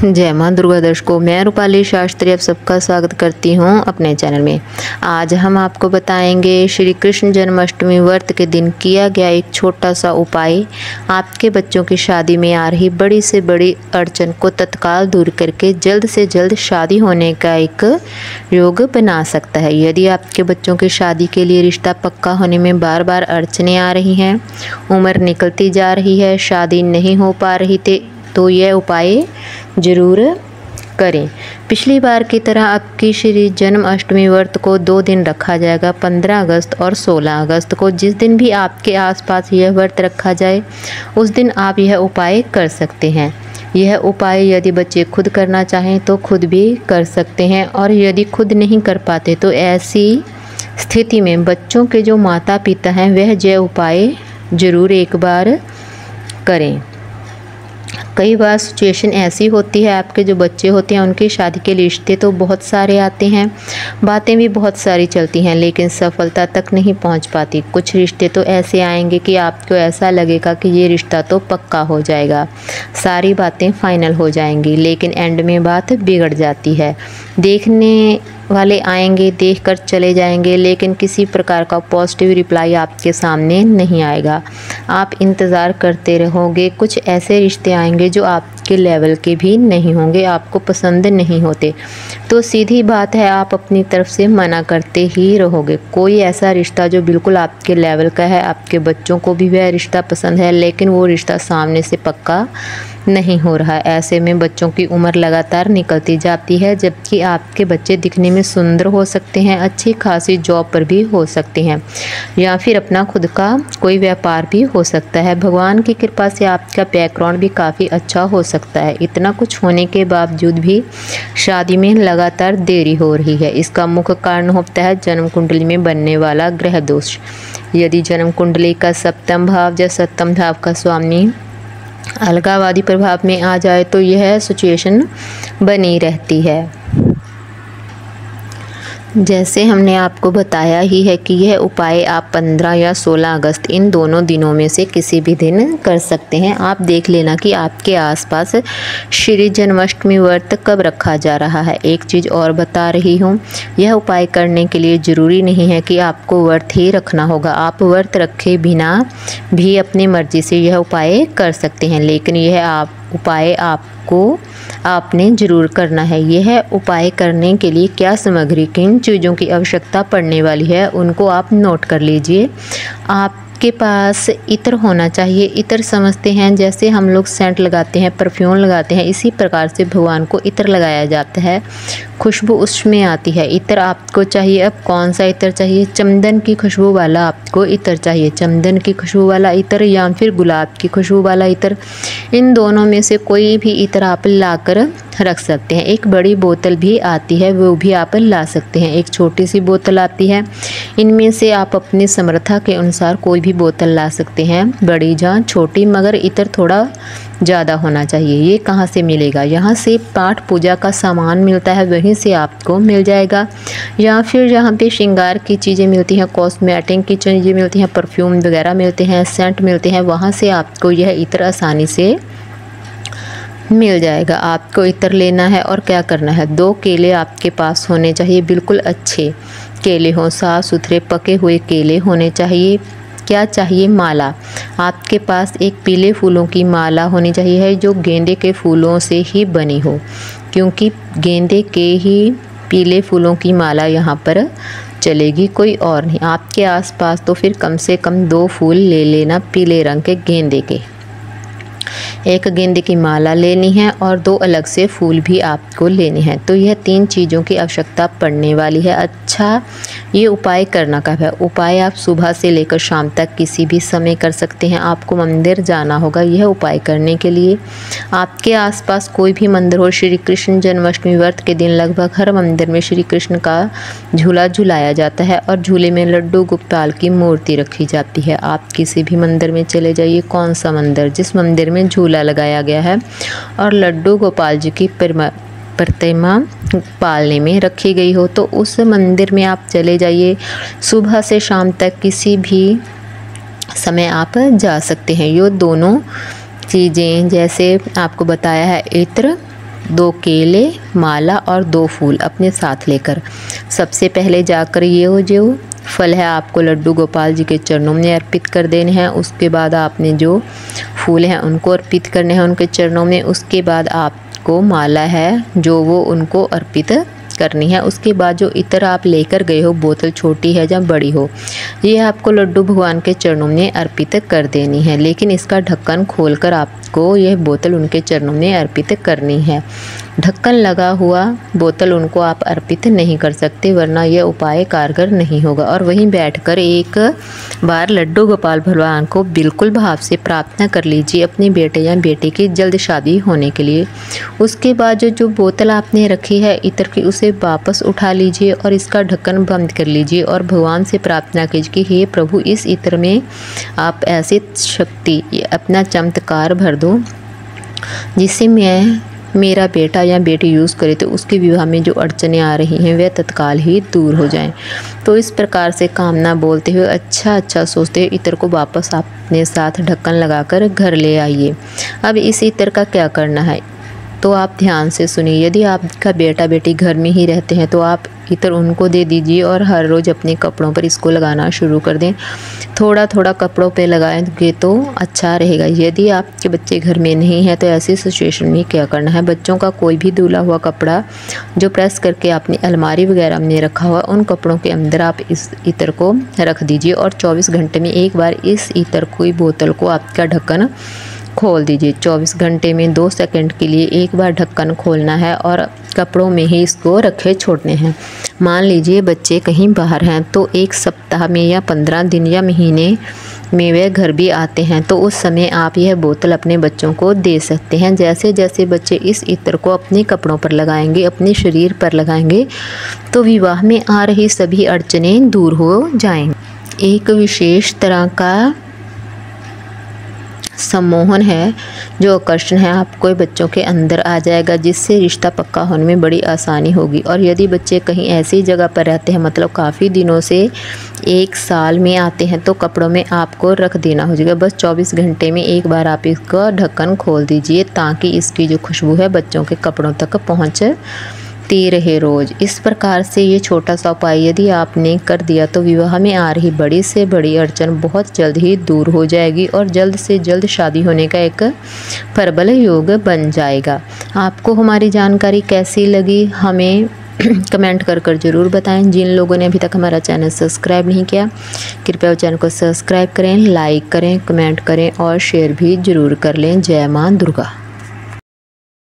जय मां दुर्गा दर्शकों, मैं रूपाली शास्त्री आप सबका स्वागत करती हूं अपने चैनल में। आज हम आपको बताएंगे श्री कृष्ण जन्माष्टमी व्रत के दिन किया गया एक छोटा सा उपाय आपके बच्चों की शादी में आ रही बड़ी से बड़ी अड़चन को तत्काल दूर करके जल्द से जल्द शादी होने का एक योग बना सकता है। यदि आपके बच्चों की शादी के लिए रिश्ता पक्का होने में बार बार अड़चनें आ रही हैं, उम्र निकलती जा रही है, शादी नहीं हो पा रही तो यह उपाय ज़रूर करें। पिछली बार की तरह आपकी श्री जन्माष्टमी व्रत को 2 दिन रखा जाएगा, 15 अगस्त और 16 अगस्त को। जिस दिन भी आपके आसपास यह व्रत रखा जाए उस दिन आप यह उपाय कर सकते हैं। यह उपाय यदि बच्चे खुद करना चाहें तो खुद भी कर सकते हैं, और यदि खुद नहीं कर पाते तो ऐसी स्थिति में बच्चों के जो माता पिता हैं वह यह उपाय ज़रूर एक बार करें। कई बार सिचुएशन ऐसी होती है, आपके जो बच्चे होते हैं उनकी शादी के रिश्ते तो बहुत सारे आते हैं, बातें भी बहुत सारी चलती हैं, लेकिन सफलता तक नहीं पहुंच पाती। कुछ रिश्ते तो ऐसे आएंगे कि आपको ऐसा लगेगा कि ये रिश्ता तो पक्का हो जाएगा, सारी बातें फाइनल हो जाएंगी, लेकिन एंड में बात बिगड़ जाती है। देखने वाले आएंगे, देखकर चले जाएंगे, लेकिन किसी प्रकार का पॉजिटिव रिप्लाई आपके सामने नहीं आएगा। आप इंतज़ार करते रहोगे, कुछ ऐसे रिश्ते आएंगे जो आपके लेवल के भी नहीं होंगे, आपको पसंद नहीं होते, तो सीधी बात है आप अपनी तरफ से मना करते ही रहोगे। कोई ऐसा रिश्ता जो बिल्कुल आपके लेवल का है, आपके बच्चों को भी वह रिश्ता पसंद है, लेकिन वो रिश्ता सामने से पक्का नहीं हो रहा। ऐसे में बच्चों की उम्र लगातार निकलती जाती है, जबकि आपके बच्चे दिखने में सुंदर हो सकते हैं, अच्छी खासी जॉब पर भी हो सकते हैं, या फिर अपना खुद का कोई व्यापार भी हो सकता है। भगवान की कृपा से आपका बैकग्राउंड भी काफ़ी अच्छा हो सकता है। इतना कुछ होने के बावजूद भी शादी में लगातार देरी हो रही है। इसका मुख्य कारण होता है जन्म कुंडली में बनने वाला ग्रह दोष। यदि जन्म कुंडली का सप्तम भाव या सप्तम भाव का स्वामी अलगावादी प्रभाव में आ जाए तो यह सिचुएशन बनी रहती है। जैसे हमने आपको बताया ही है कि यह उपाय आप 15 या 16 अगस्त इन दोनों दिनों में से किसी भी दिन कर सकते हैं। आप देख लेना कि आपके आसपास श्री जन्माष्टमी व्रत कब रखा जा रहा है। एक चीज़ और बता रही हूँ, यह उपाय करने के लिए ज़रूरी नहीं है कि आपको व्रत ही रखना होगा। आप व्रत रखे बिना भी अपनी मर्जी से यह उपाय कर सकते हैं, लेकिन यह उपाय आपने ज़रूर करना है। यह उपाय करने के लिए क्या सामग्री, किन चीज़ों की आवश्यकता पड़ने वाली है, उनको आप नोट कर लीजिए। आपके पास इत्र होना चाहिए। इत्र समझते हैं जैसे हम लोग सेंट लगाते हैं, परफ्यूम लगाते हैं, इसी प्रकार से भगवान को इत्र लगाया जाता है, खुशबू उसमें आती है। इत्र आपको चाहिए। अब कौन सा इत्र चाहिए? चंदन की खुशबू वाला आपको इत्र चाहिए। चंदन की खुशबू वाला इत्र या फिर गुलाब की खुशबू वाला इत्र, इन दोनों में से कोई भी इत्र आप लाकर रख सकते हैं। एक बड़ी बोतल भी आती है, वो भी आप ला सकते हैं। एक छोटी सी बोतल आती है, इनमें से आप अपनी समर्था के अनुसार कोई भी बोतल ला सकते हैं, बड़ी या छोटी, मगर इत्र थोड़ा ज़्यादा होना चाहिए। ये कहाँ से मिलेगा? यहाँ से पाठ पूजा का सामान मिलता है, वहीं से आपको मिल जाएगा, या फिर जहाँ पे श्रृंगार की चीज़ें मिलती हैं, कॉस्मेटिक की चीज़ें मिलती हैं, परफ्यूम वगैरह मिलते हैं, सेंट मिलते हैं, वहाँ से आपको यह इत्र आसानी से मिल जाएगा। आपको इत्र लेना है और क्या करना है, 2 केले आपके पास होने चाहिए, बिल्कुल अच्छे केले हों, साफ़ सुथरे पके हुए केले होने चाहिए। क्या चाहिए? माला। आपके पास एक पीले फूलों की माला होनी चाहिए, जो गेंदे के फूलों से ही बनी हो, क्योंकि गेंदे के ही पीले फूलों की माला यहाँ पर चलेगी, कोई और नहीं। आपके आसपास तो फिर कम से कम 2 फूल ले लेना, पीले रंग के गेंदे के। एक गेंदे की माला लेनी है और 2 अलग से फूल भी आपको लेने हैं। तो यह 3 चीज़ों की आवश्यकता पड़ने वाली है। अच्छा, ये उपाय करना कब है? उपाय आप सुबह से लेकर शाम तक किसी भी समय कर सकते हैं। आपको मंदिर जाना होगा यह उपाय करने के लिए। आपके आसपास कोई भी मंदिर हो, श्री कृष्ण जन्माष्टमी व्रत के दिन लगभग हर मंदिर में श्री कृष्ण का झूला झुलाया जाता है और झूले में लड्डू गोपाल की मूर्ति रखी जाती है। आप किसी भी मंदिर में चले जाइए, कौन सा मंदिर, जिस मंदिर में झूला लगाया गया है और लड्डू गोपाल जी की प्रतिमा पालने में रखी गई हो, तो उस मंदिर में आप चले जाइए। सुबह से शाम तक किसी भी समय आप जा सकते हैं। ये दोनों चीज़ें जैसे आपको बताया है, इत्र 2 केले, माला और 2 फूल अपने साथ लेकर सबसे पहले जाकर ये जो फल है आपको लड्डू गोपाल जी के चरणों में अर्पित कर देने हैं। उसके बाद आपने जो फूल हैं उनको अर्पित करने हैं उनके चरणों में। उसके बाद आपको माला है जो वो उनको अर्पित करनी है। उसके बाद जो इत्र आप लेकर गए हो, बोतल छोटी है या बड़ी हो, ये आपको लड्डू भगवान के चरणों में अर्पित कर देनी है। लेकिन इसका ढक्कन खोलकर आपको यह बोतल उनके चरणों में अर्पित करनी है। ढक्कन लगा हुआ बोतल उनको आप अर्पित नहीं कर सकते, वरना यह उपाय कारगर नहीं होगा। और वहीं बैठकर एक बार लड्डू गोपाल भगवान को बिल्कुल भाव से प्रार्थना कर लीजिए अपने बेटे या बेटी की जल्द शादी होने के लिए। उसके बाद जो बोतल आपने रखी है इत्र की, उसे वापस उठा लीजिए और इसका ढक्कन बंद कर लीजिए और भगवान से प्रार्थना कीजिए कि हे प्रभु, इस इत्र में आप ऐसी शक्ति, अपना चमत्कार भर दो जिससे मेरा बेटा या बेटी यूज़ करे तो उसके विवाह में जो अड़चनें आ रही हैं वह तत्काल ही दूर हो जाएं। तो इस प्रकार से कामना बोलते हुए अच्छा सोचते हुए इत्र को वापस अपने साथ ढक्कन लगाकर घर ले आइए। अब इस इत्र का क्या करना है तो आप ध्यान से सुनिए। यदि आपका बेटा बेटी घर में ही रहते हैं तो आप इत्र उनको दे दीजिए और हर रोज़ अपने कपड़ों पर इसको लगाना शुरू कर दें। थोड़ा थोड़ा कपड़ों पे लगाएंगे तो अच्छा रहेगा। यदि आपके बच्चे घर में नहीं है तो ऐसी सिचुएशन में क्या करना है, बच्चों का कोई भी धुला हुआ कपड़ा जो प्रेस करके आपने अलमारी वगैरह में रखा हुआ, उन कपड़ों के अंदर आप इस इत्र को रख दीजिए और 24 घंटे में एक बार इस इत्र की बोतल को आपका ढक्कन खोल दीजिए। 24 घंटे में 2 सेकंड के लिए एक बार ढक्कन खोलना है और कपड़ों में ही इसको रखे छोड़ने हैं। मान लीजिए बच्चे कहीं बाहर हैं तो 1 सप्ताह में या 15 दिन या महीने में वे घर भी आते हैं तो उस समय आप यह बोतल अपने बच्चों को दे सकते हैं। जैसे जैसे बच्चे इस इत्र को अपने कपड़ों पर लगाएंगे, अपने शरीर पर लगाएंगे, तो विवाह में आ रही सभी अड़चनें दूर हो जाएंगी। एक विशेष तरह का सम्मोहन है, जो आकर्षण है आपको बच्चों के अंदर आ जाएगा, जिससे रिश्ता पक्का होने में बड़ी आसानी होगी। और यदि बच्चे कहीं ऐसी जगह पर रहते हैं, मतलब काफ़ी दिनों से 1 साल में आते हैं, तो कपड़ों में आपको रख देना हो जाएगा। बस 24 घंटे में एक बार आप इसका ढक्कन खोल दीजिए ताकि इसकी जो खुशबू है बच्चों के कपड़ों तक पहुँचती रहे रोज़। इस प्रकार से ये छोटा सा उपाय यदि आपने कर दिया तो विवाह में आ रही बड़ी से बड़ी अड़चन बहुत जल्द ही दूर हो जाएगी और जल्द से जल्द शादी होने का एक प्रबल योग बन जाएगा। आपको हमारी जानकारी कैसी लगी हमें कमेंट कर ज़रूर बताएं। जिन लोगों ने अभी तक हमारा चैनल सब्सक्राइब नहीं किया, कृपया वो चैनल को सब्सक्राइब करें, लाइक करें, कमेंट करें और शेयर भी ज़रूर कर लें। जय मां दुर्गा।